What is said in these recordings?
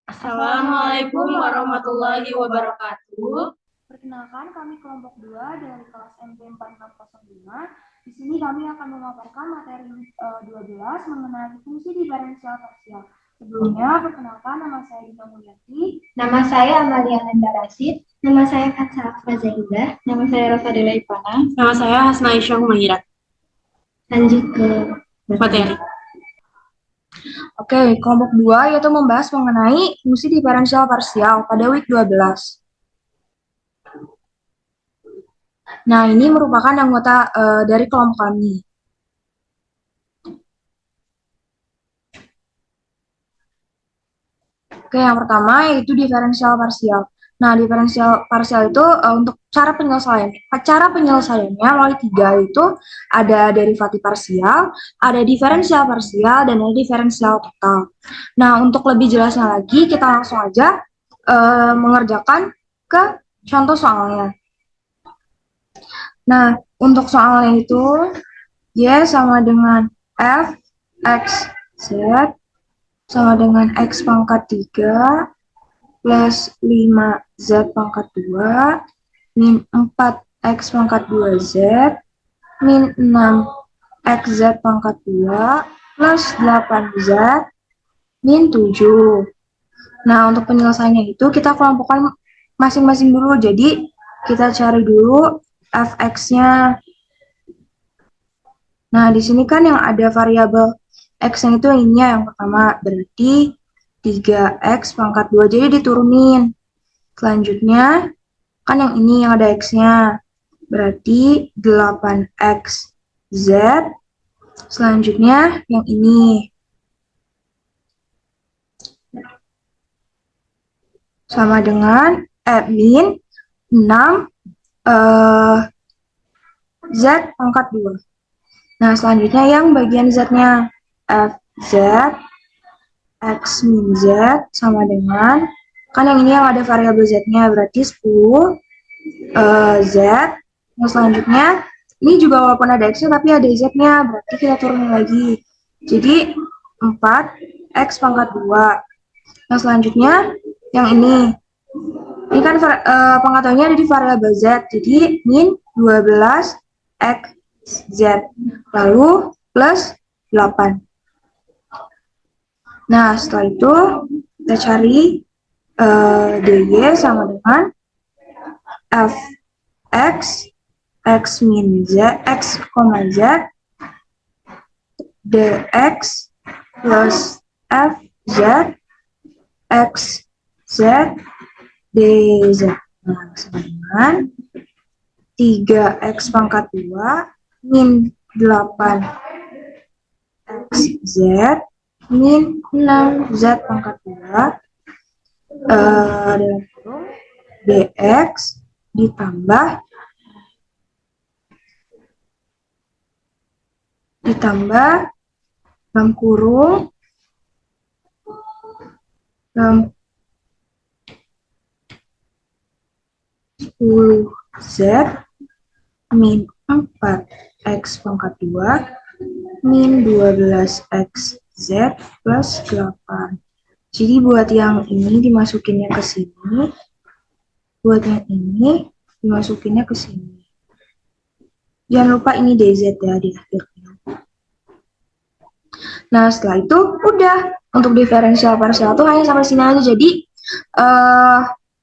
Assalamualaikum warahmatullahi wabarakatuh. Perkenalkan, kami kelompok 2 dari kelas MP 4605. Di sini kami akan memaparkan materi 12 mengenai fungsi diferensial parsial. Sebelumnya, perkenalkan, nama saya Dina Mulyati. Nama saya Amalia Nanda Rasid. Nama saya Katsa Afrazahidah. Nama saya Rosadela Ipana. Nama saya Hasna Isyah Humayra. Lanjut ke Materi. Oke, kelompok 2 yaitu membahas mengenai fungsi diferensial parsial pada week 12. Nah, ini merupakan anggota dari kelompok kami. Oke, yang pertama yaitu diferensial parsial. Nah, diferensial parsial itu untuk cara penyelesaiannya melalui 3 itu ada derivatif parsial, ada diferensial parsial, dan ada diferensial total. Nah, untuk lebih jelasnya lagi, kita langsung aja mengerjakan ke contoh soalnya. Nah, untuk soalnya itu Y sama dengan F X Z sama dengan X pangkat 3 plus 5Z pangkat 2 min 4X pangkat 2Z min 6XZ pangkat 2 plus 8Z min 7. Nah, untuk penyelesaiannya itu kita kelompokkan masing-masing dulu. Jadi, kita cari dulu Fx-nya. Nah, di sini kan yang ada variabel X-nya itu ininya yang pertama, berarti 3X pangkat 2, jadi diturunin. Selanjutnya, kan yang ini yang ada X-nya, berarti 8XZ. Selanjutnya, yang ini. Sama dengan min 6 Z pangkat 2. Nah, selanjutnya yang bagian Z-nya, Fz X min Z sama dengan, kan yang ini yang ada variabel Z-nya, berarti 10 Z. Nah, selanjutnya, ini juga walaupun ada X-nya, tapi ada Z-nya, berarti kita turunin lagi. Jadi, 4X pangkat 2. Nah, selanjutnya, yang ini. Ini kan pengetahuannya ada di variabel Z, jadi min 12XZ. Lalu, plus 8. Nah, setelah itu kita cari dy sama dengan fx x min z x, z dx plus fz x z dz. Nah, sama dengan 3x pangkat 2 min 8xz min 6Z pangkat 2 dalam kurung dx ditambah dalam kurung dalam 10Z min 4x pangkat 2 min 12xz plus 8. Jadi buat yang ini dimasukinnya ke sini, buat yang ini dimasukinnya ke sini. Jangan lupa ini dz ya di akhirnya. Nah, setelah itu udah, untuk diferensial parsial tuh hanya sampai sini aja. Jadi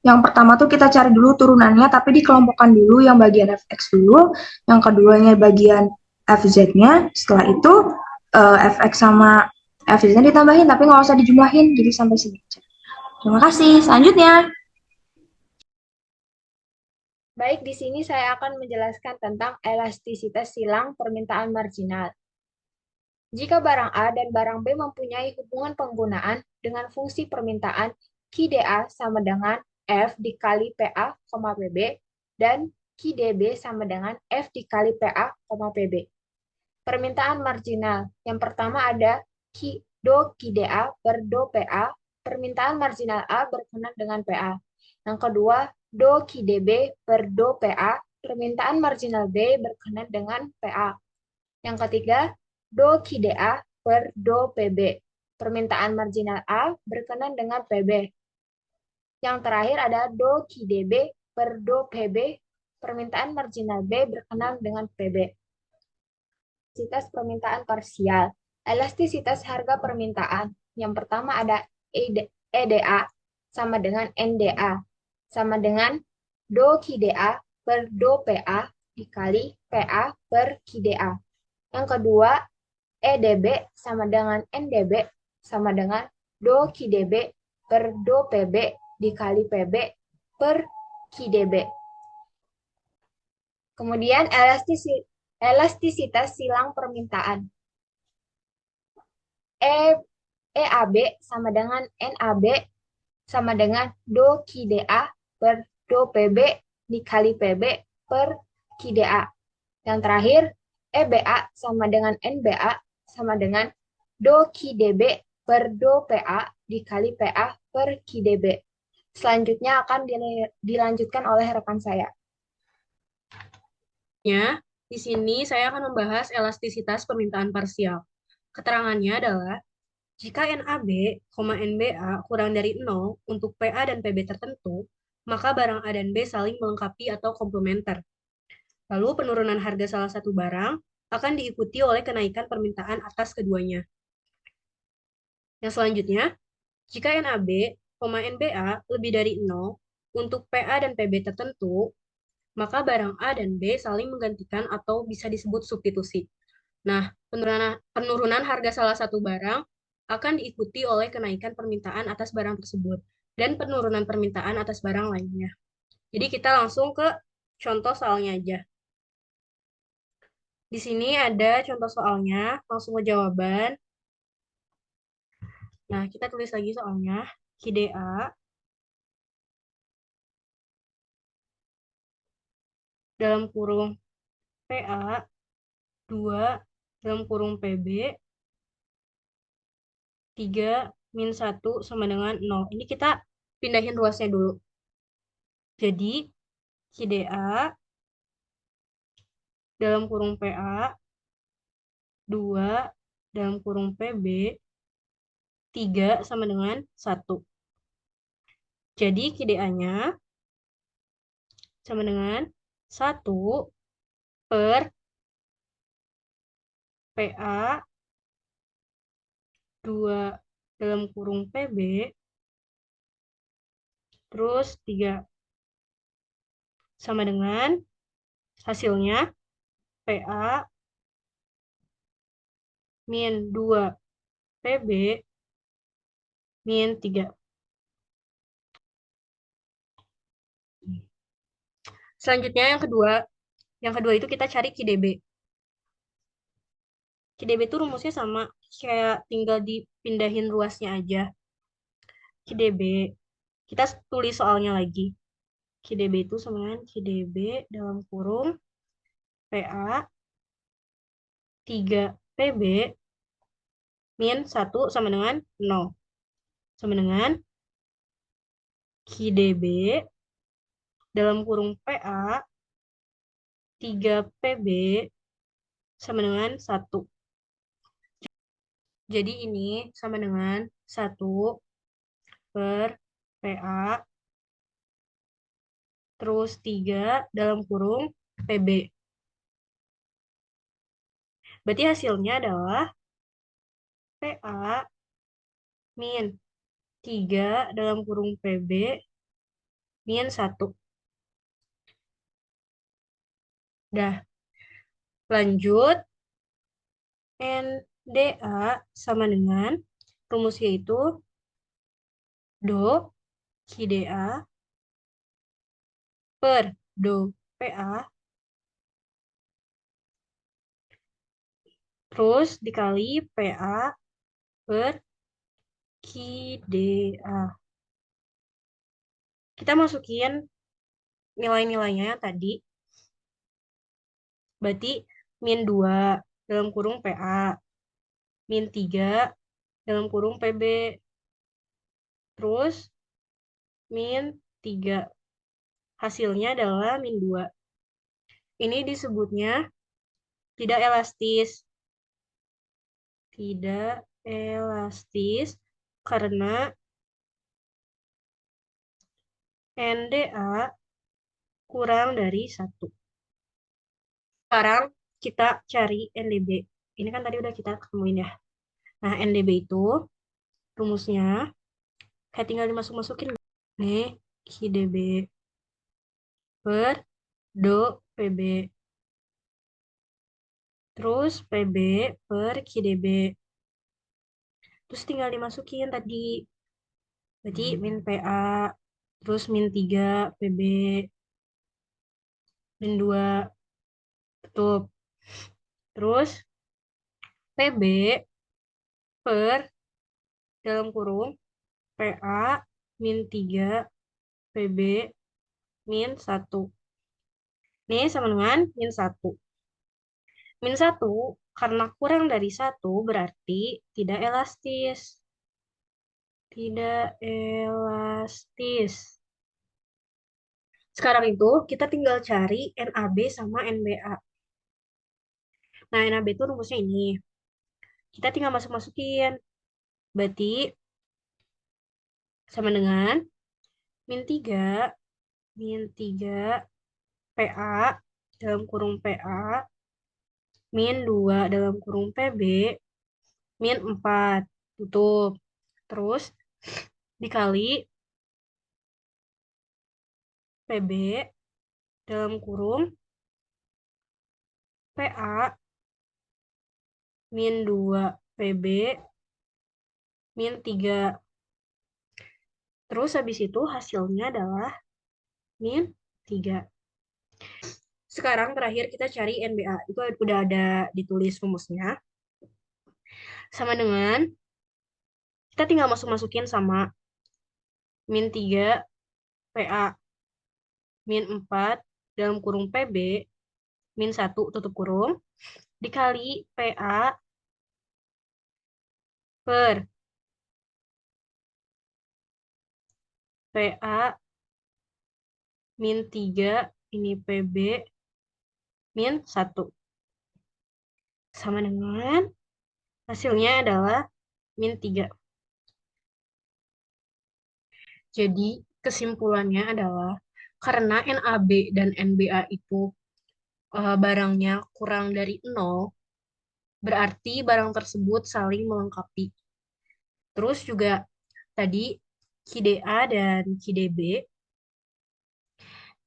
yang pertama tuh kita cari dulu turunannya, tapi dikelompokkan dulu yang bagian fx dulu, yang keduanya bagian fz-nya. Setelah itu fx sama fz-nya ditambahin, tapi nggak usah dijumlahin, jadi sampai sini aja. Terima kasih. Selanjutnya. Baik, di sini saya akan menjelaskan tentang elastisitas silang permintaan marginal. Jika barang A dan barang B mempunyai hubungan penggunaan dengan fungsi permintaan QDA sama dengan F dikali PA, PB, dan QDB sama dengan F dikali PA, PB. Permintaan marginal. Yang pertama ada do QDA per do PA. Permintaan marginal A berkenaan dengan PA. Yang kedua, do QDB per do PA. Permintaan marginal B berkenaan dengan PA. Yang ketiga, do QDA per do PB. permintaan marginal A berkenan dengan PB. Yang terakhir ada do QDB per do PB, permintaan marginal B berkenan dengan PB. Elastisitas permintaan parsial. Elastisitas harga permintaan. Yang pertama ada EDA sama dengan NDA sama dengan do QDA per do PA dikali PA per QDA. Yang kedua, EDB sama dengan NDB sama dengan do QDB per do PB dikali PB per QDB. Kemudian elastisitas silang permintaan. EAB sama dengan NAB sama dengan do QDA per do PB dikali PB per QDA. Yang terakhir, EBA sama dengan NBA sama dengan do QDB per do PA dikali PA per QDB. Selanjutnya akan dilanjutkan oleh rekan saya. Di sini saya akan membahas elastisitas permintaan parsial. Keterangannya adalah, jika NAB, NBA kurang dari 0 untuk PA dan PB tertentu, maka barang A dan B saling melengkapi atau komplementer. Lalu penurunan harga salah satu barang akan diikuti oleh kenaikan permintaan atas keduanya. Yang selanjutnya, jika NAB, NBA lebih dari 0 untuk PA dan PB tertentu, maka barang A dan B saling menggantikan atau bisa disebut substitusi. Nah, penurunan harga salah satu barang akan diikuti oleh kenaikan permintaan atas barang tersebut dan penurunan permintaan atas barang lainnya. Jadi kita langsung ke contoh soalnya aja. Di sini ada contoh soalnya, langsung ke jawaban. Nah, kita tulis lagi soalnya. QDA dalam kurung PA 2 dalam kurung PB 3 min 1 sama dengan 0. Ini kita pindahin ruasnya dulu. Jadi, QDA dalam kurung PA 2 dalam kurung PB 3 sama dengan 1. Jadi, QDA-nya sama dengan 1 per PA 2 dalam kurung PB terus 3 sama dengan hasilnya PA min 2 PB min 3. Selanjutnya yang kedua itu kita cari QDB. QDB itu rumusnya sama, kayak tinggal dipindahin ruasnya aja. QDB, kita tulis soalnya lagi. QDB itu sama dengan QDB dalam kurung PA 3 PB min 1 sama dengan 0. Sama dengan QDB dalam kurung PA 3 PB sama dengan 1. Jadi ini sama dengan 1 per PA terus 3 dalam kurung PB. Berarti hasilnya adalah PA min 3 dalam kurung PB min 1. Dah. Lanjut. NDA sama dengan rumusnya itu do QDA per do PA terus dikali PA per QDA. Kita masukin nilai-nilainya yang tadi. Berarti min 2 dalam kurung PA, min 3 dalam kurung PB, terus min 3. Hasilnya adalah min 2. Ini disebutnya tidak elastis. Tidak elastis karena NDA kurang dari 1. Sekarang kita cari NDB. Ini kan tadi udah kita ketemuin ya. Nah, NDB itu rumusnya kayak tinggal dimasuk-masukin. Nih, QDB per do PB. Terus PB per QDB. Terus tinggal dimasukin tadi. Berarti min PA. Terus min 3 PB. Min 2 tutup. Terus PB per dalam kurung PA min 3 PB min 1. Ini sama dengan min 1. Min 1 karena kurang dari 1 berarti tidak elastis. Tidak elastis. Sekarang itu kita tinggal cari NAB sama NBA. Nah, NAB itu rumusnya ini. Kita tinggal masuk-masukin. Berarti sama dengan min 3 PA dalam kurung PA min 2 dalam kurung PB min 4 tutup. Terus dikali PB dalam kurung PA min 2 PB min 3. Terus habis itu hasilnya adalah min 3. Sekarang terakhir kita cari NBA. Itu udah ada ditulis rumusnya. Sama dengan kita tinggal masuk-masukin sama min 3 PA min 4 dalam kurung PB min 1 tutup kurung dikali PA per PA min 3 ini PB min 1 sama dengan hasilnya adalah min 3. Jadi kesimpulannya adalah karena NAB dan NBA itu barangnya kurang dari 0, berarti barang tersebut saling melengkapi. Terus juga tadi QDA dan QDB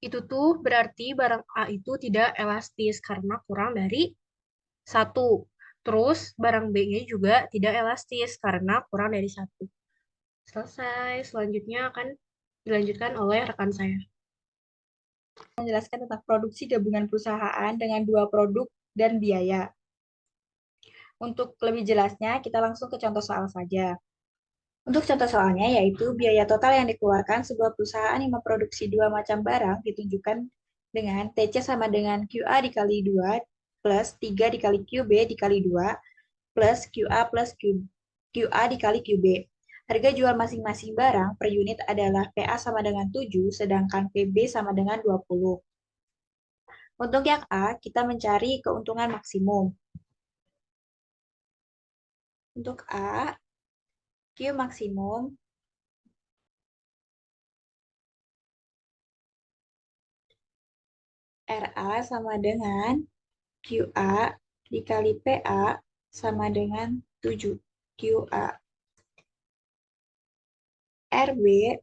itu tuh berarti barang A itu tidak elastis karena kurang dari 1. Terus barang B-nya juga tidak elastis karena kurang dari 1. Selesai. Selanjutnya akan dilanjutkan oleh rekan saya. Menjelaskan tentang produksi gabungan perusahaan dengan 2 produk dan biaya. Untuk lebih jelasnya, kita langsung ke contoh soal saja. Untuk contoh soalnya yaitu biaya total yang dikeluarkan sebuah perusahaan yang memproduksi 2 macam barang ditunjukkan dengan TC sama dengan QA dikali 2 plus 3 dikali QB dikali 2 plus QA plus QA dikali QB. Harga jual masing-masing barang per unit adalah PA sama dengan 7, sedangkan PB sama dengan 20. Untuk yang A, kita mencari keuntungan maksimum. Untuk A, Q maksimum RA sama dengan QA dikali PA sama dengan 7 QA. RB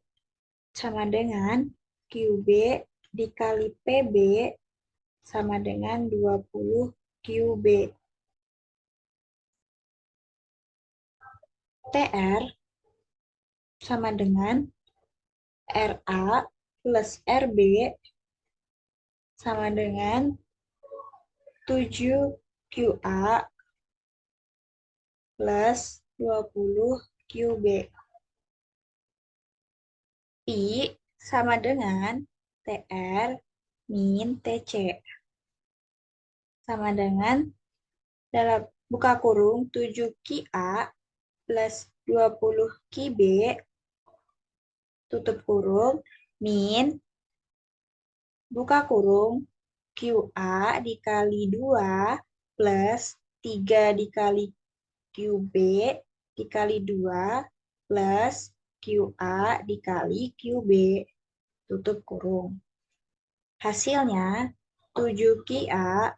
sama dengan QB dikali PB sama dengan 20 QB. TR sama dengan RA plus RB sama dengan 7 QA plus 20 QB. I sama dengan TR min TC. Sama dengan dalam buka kurung 7 QA plus 20 QB tutup kurung min buka kurung QA dikali 2 plus 3 dikali QB dikali 2 plus QA dikali QB, tutup kurung. Hasilnya 7 QA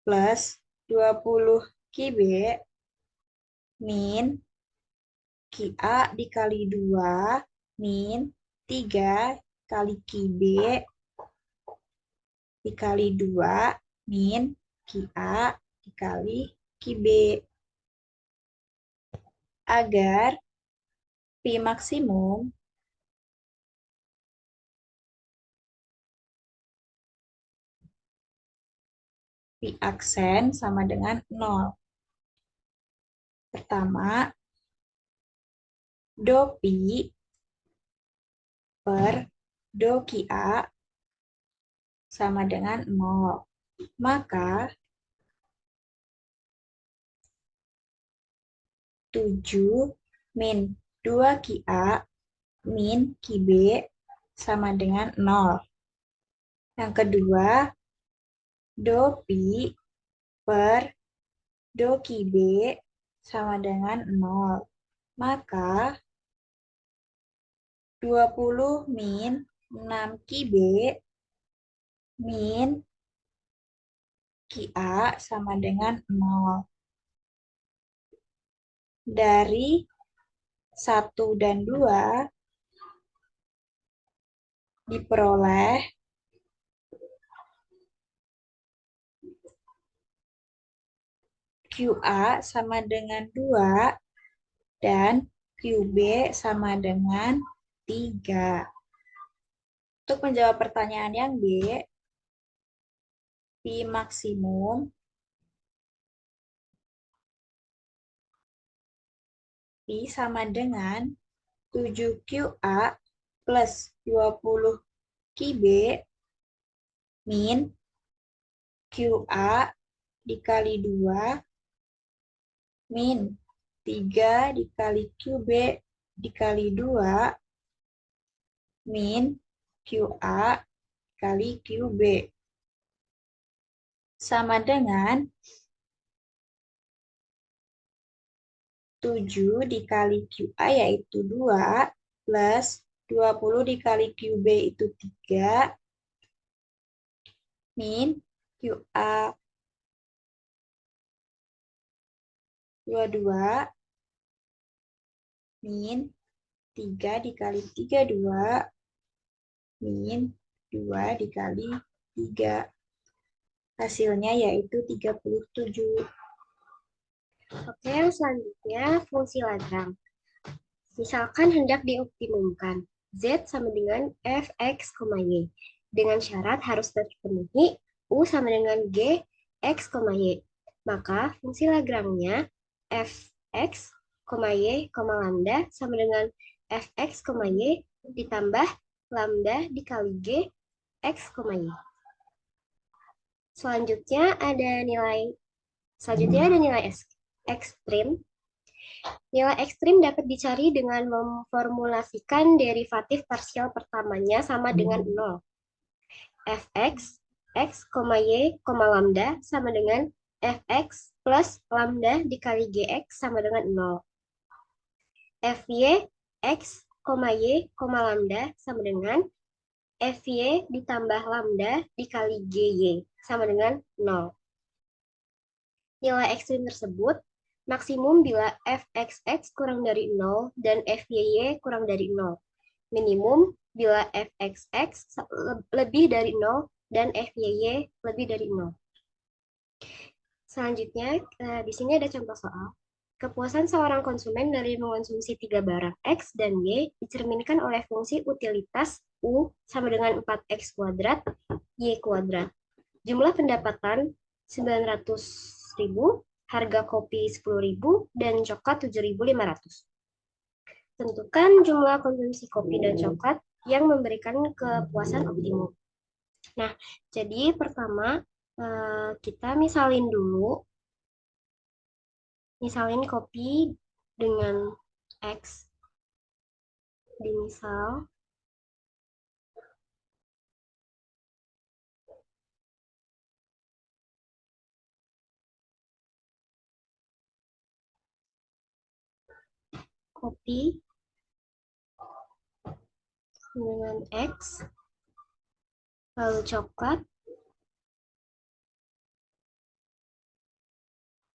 plus 20 QB min QA dikali 2 min 3 kali QB dikali 2 min QA dikali QB. Agar Pi maksimum Pi aksen sama dengan 0. Pertama, do Pi per do QA sama dengan 0. Maka 7 min 2 QA min QB sama dengan 0. Yang kedua, do Pi per do QB sama dengan 0. Maka 20 min 6 QB min QA sama dengan 0. Dari 1 dan 2 diperoleh QA sama dengan 2 dan QB sama dengan 3. Untuk menjawab pertanyaan yang B, Pi maksimum Pi sama dengan 7 QA plus 20 QB min QA dikali 2 min 3 dikali QB dikali 2 min QA kali QB sama dengan 7 dikali QA yaitu 2 plus 20 dikali QB itu 3 min QA 22 min 3 dikali 3 2 min 2 dikali 3. Hasilnya yaitu 37. Oke, selanjutnya fungsi Lagrange. Misalkan hendak dioptimumkan Z sama dengan Fx, Y. Dengan syarat harus terpenuhi U sama dengan G, X, Y. Maka fungsi Lagrange-nya Fx, Y, lambda sama dengan Fx, Y ditambah lambda dikali G, X, Y. Selanjutnya ada nilai ekstrim. Nilai ekstrim dapat dicari dengan memformulasikan derivatif parsial pertamanya sama dengan 0. Fx, X, Y, lambda sama dengan Fx plus lambda dikali Gx sama dengan 0. Fy, X, Y, lambda sama dengan Fy ditambah lambda dikali Gy sama dengan 0. Nilai ekstrim tersebut maksimum bila Fxx kurang dari 0 dan Fyy kurang dari 0. Minimum bila Fxx lebih dari 0 dan Fyy lebih dari 0. Selanjutnya, di sini ada contoh soal. Kepuasan seorang konsumen dari mengonsumsi 3 barang X dan Y dicerminkan oleh fungsi utilitas U sama dengan 4X kuadrat, Y kuadrat. Jumlah pendapatan 900.000, harga kopi 10.000, dan coklat 7.500. Tentukan jumlah konsumsi kopi dan coklat yang memberikan kepuasan optimum. Nah, jadi pertama kita misalin dulu. Misalin kopi dengan X. Dimisal. kopi dengan X, lalu coklat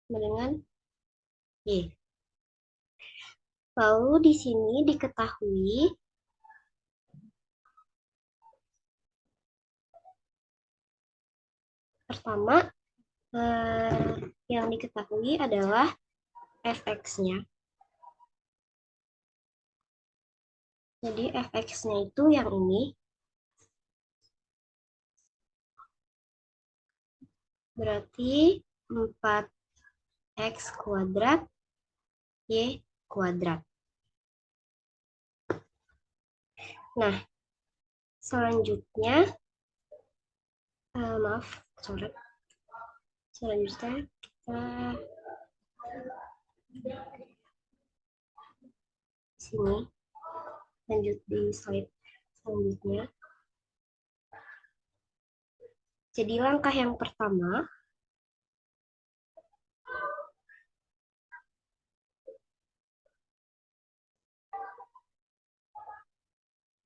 dengan Y. Lalu di sini diketahui pertama yang diketahui adalah fx-nya. Jadi fx-nya itu yang ini. Berarti 4x kuadrat Y kuadrat. Nah, selanjutnya, maaf, coret. Selanjutnya kita sini, lanjut di slide selanjutnya. Jadi langkah yang pertama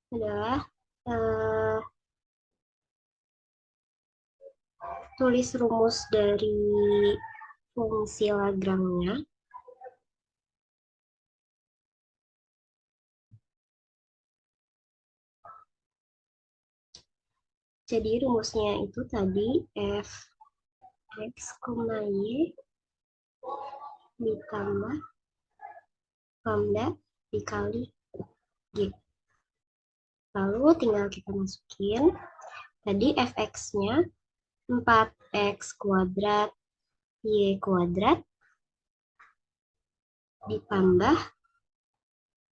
adalah tulis rumus dari fungsi Lagrange-nya. Jadi rumusnya itu tadi fx, y ditambah lambda dikali g. Lalu tinggal kita masukin tadi fx-nya 4x kuadrat y kuadrat ditambah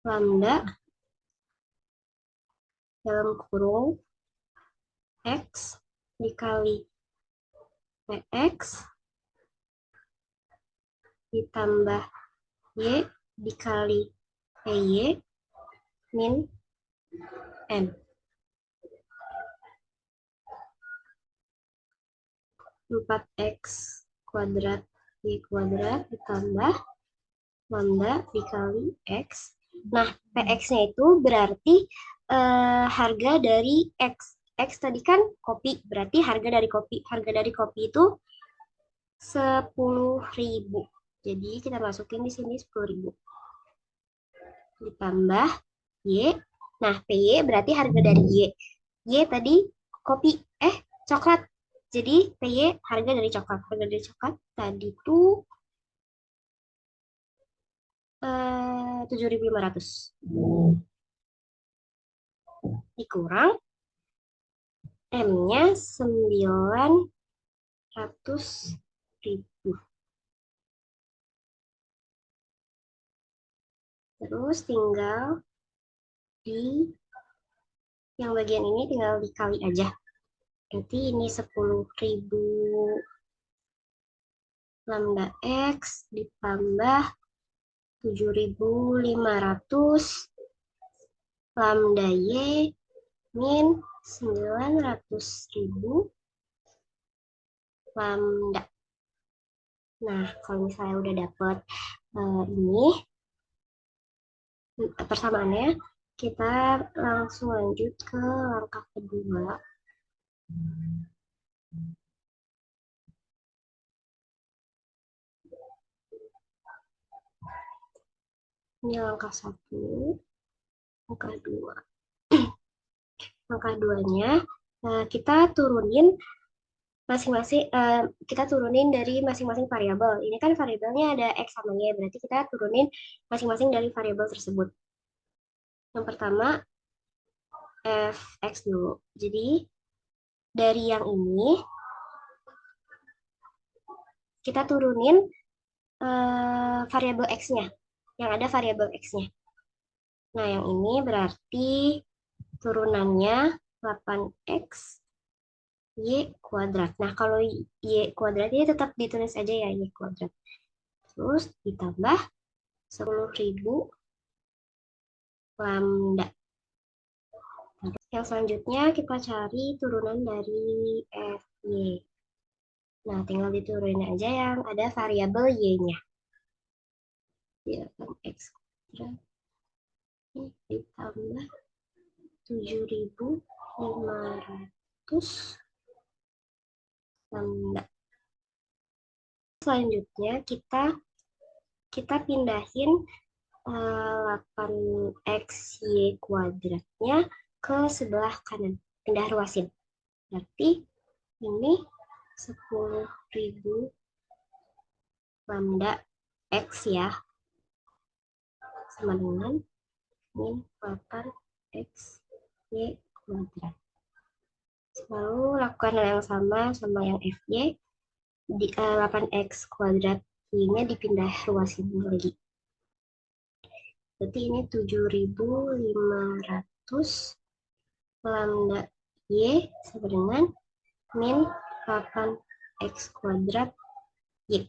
lambda dalam kurung x dikali px ditambah y dikali py min n. 4x kuadrat y kuadrat ditambah lambda dikali x. Nah, px-nya itu berarti harga dari x. X tadi kan kopi, berarti harga dari kopi. Harga dari kopi itu 10.000. Jadi kita masukin di sini 10.000. Ditambah y. Nah, py berarti harga dari y. Y tadi kopi, coklat. Jadi PY harga dari coklat. Harga dari coklat tadi tuh 7.500. Dikurang M-nya 900.000. Terus tinggal di yang bagian ini tinggal dikali aja. Berarti ini 10.000 lambda X ditambah 7.500 lambda Y min 900.000 lambda. Nah, kalau misalnya udah dapet ini persamaannya, kita langsung lanjut ke langkah kedua. Ini langkah 1, langkah 2. Langkah 2-nya kita turunin masing-masing, kita turunin dari masing-masing variabel. Ini kan variabelnya ada X sama Y, berarti kita turunin masing-masing dari variabel tersebut. Yang pertama, fx dulu. Jadi, dari yang ini, kita turunin variabel X-nya. Yang ada variabel X-nya. Nah, yang ini berarti turunannya 8x y kuadrat. Nah, kalau y kuadrat ini tetap ditulis aja ya, y kuadrat. Terus ditambah 10.000 lambda. Yang selanjutnya kita cari turunan dari fy. Nah, tinggal diturunin aja yang ada variabel y-nya. 8x kuadrat ini ditambah 7.500 lambda. Selanjutnya kita pindahin 8x y kuadratnya ke sebelah kanan, pindah ruasin. Berarti ini 10.000 lambda x ya, sama dengan min 8x y kuadrat. Lalu lakukan hal yang sama yang fy, 8x kuadrat y-nya dipindah ruasin lagi. Berarti ini 7.500 lambda y sama dengan min 8x kuadrat y.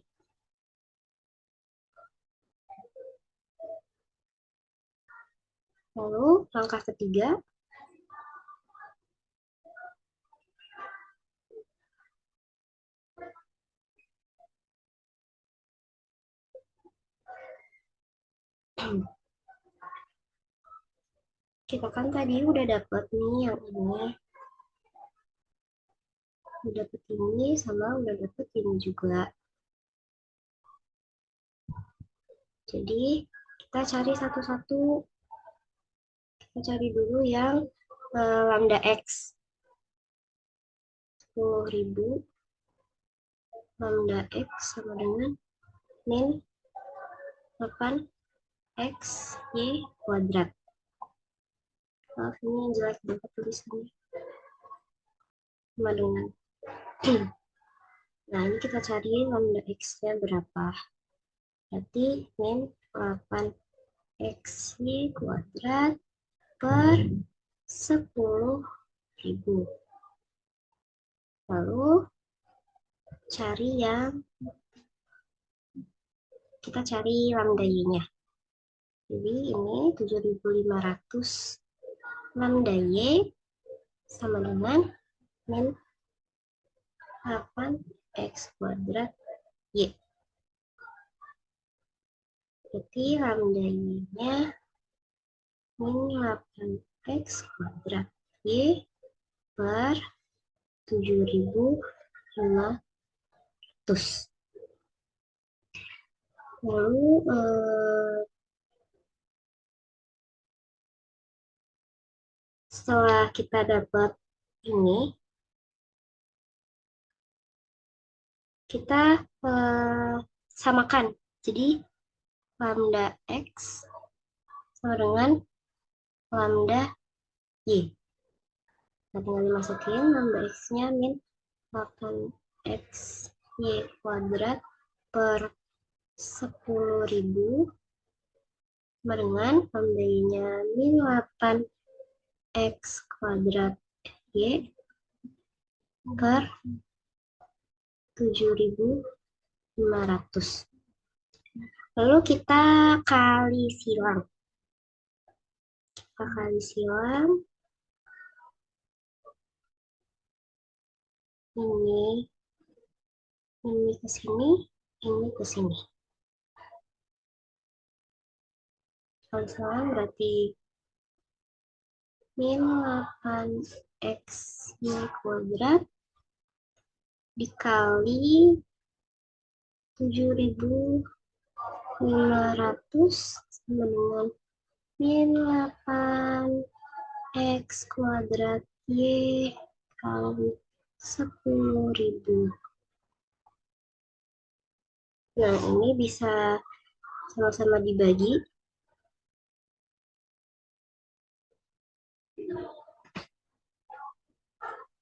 Lalu langkah ketiga, kita kan tadi udah dapat nih yang ini. Udah dapet ini sama udah dapet ini juga. Jadi kita cari satu-satu. Kita cari dulu yang lambda x. 10.000 lambda x sama dengan min 8x y kuadrat. Maaf, ini jelek banget tulisannya. Sama dengan nah, ini kita cari lambda x-nya berapa. Berarti min 8x y kuadrat per 10.000. Lalu kita cari lambda y-nya. Jadi ini 7.500 lambda y sama dengan min 8x kuadrat y. Berarti lambda y-nya min 8x kuadrat y per 7.500. Lalu setelah kita dapat ini, kita samakan. Jadi lambda x sama dengan lambda y. Nah, tinggal dimasukin lambda x-nya min 8x y kuadrat per 10.000 sama dengan lambda y-nya min 8x kuadrat y per 7.500. Lalu kita kali silang. Ini ke sini, ini ke sini. Kali silang berarti min 8x y kuadrat dikali 7.500 sama dengan min 8x kuadrat y kali 10.000. Nah, ini bisa sama-sama dibagi.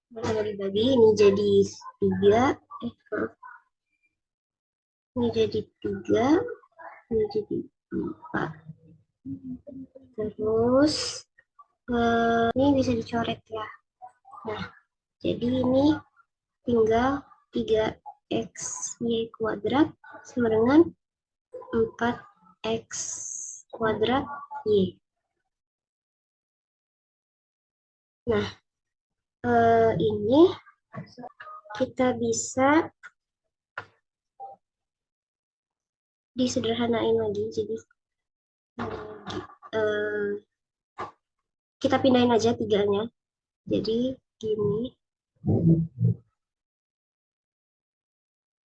Sama dibagi, ini jadi 3. Ini jadi 3. Ini jadi 4. Terus, ini bisa dicoret ya. Nah, jadi ini tinggal 3x y kuadrat sama dengan 4x kuadrat y. Nah, ini kita bisa disederhanain lagi. Jadi kita pindahin aja tiganya. Jadi gini,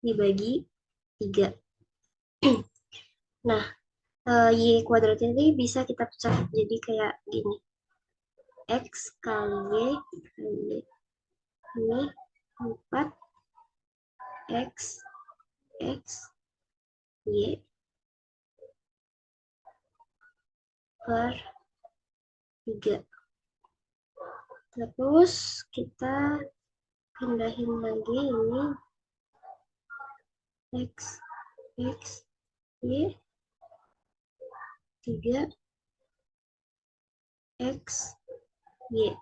dibagi 3. Nah, Y kuadratnya ini bisa kita pecah jadi kayak gini. X kali Y. Ini 4 X, Y per 3. Terus kita pindahin lagi ini X, Y 3 X, Y.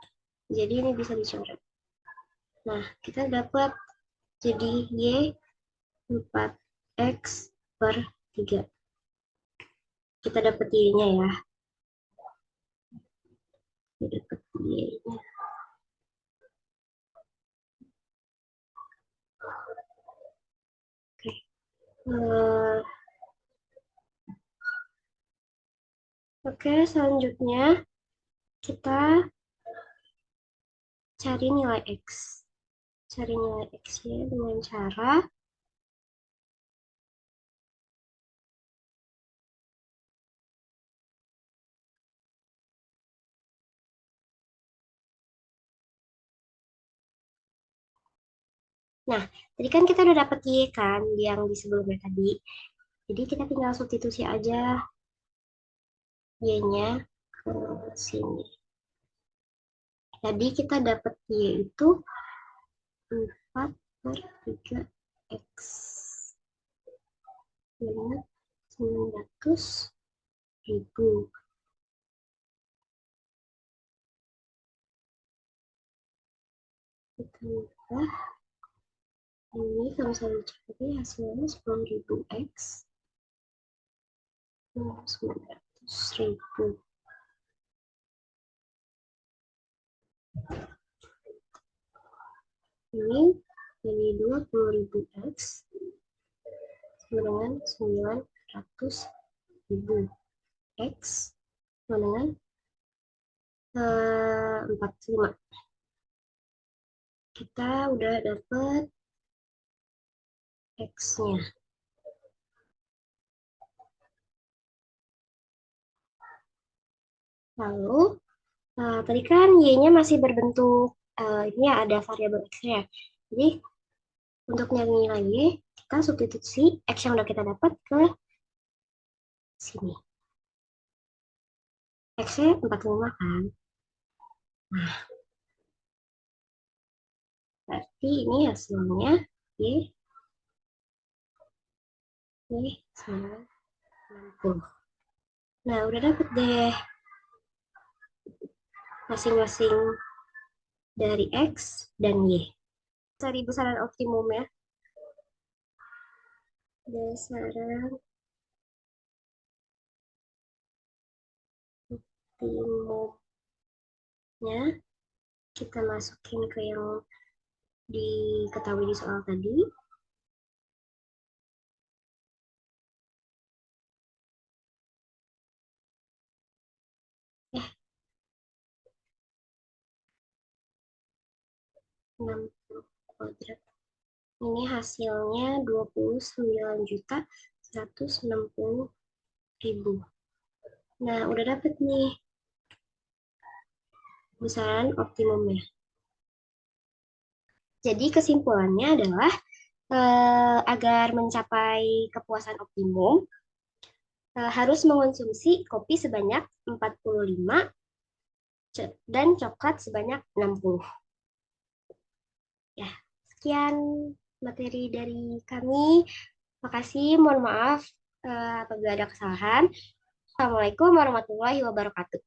Jadi ini bisa dicoret. Nah, kita dapat jadi Y 4X per 3. Kita dapat Y-nya ya. Kita dapat Y-nya. Oke. Oke, selanjutnya kita cari nilai X. Cari nilai X-nya dengan cara nah, tadi kan kita udah dapat Y kan, yang di sebelumnya tadi. Jadi kita tinggal substitusi aja Y-nya ke sini. Jadi kita dapat Y itu 4 per 3X. Dengan 900.000. Kita ubah. Ini kalau misalnya dicari hasilnya 10.000X. 900.000. Ini jadi 20.000X dengan 900.000 X dengan 45. Kita udah dapet X-nya. Lalu, tadi kan Y-nya masih berbentuk, ini ada variabel X-nya. Jadi, untuk nyari nilai Y, kita substitusi X yang udah kita dapat ke sini. X-nya 45 kan? Nah, berarti ini hasilnya Y 960. Nah, udah dapet deh masing-masing dari X dan Y. Cari besaran optimum ya. Besaran optimumnya kita masukin ke yang diketahui di soal tadi. Eh, 60 kuadrat. Ini hasilnya 29.160.000. Nah, udah dapet nih besaran optimumnya. Jadi kesimpulannya adalah agar mencapai kepuasan optimum harus mengonsumsi kopi sebanyak 45 dan coklat sebanyak 60. Ya, sekian materi dari kami. Makasih, mohon maaf apabila ada kesalahan. Assalamualaikum warahmatullahi wabarakatuh.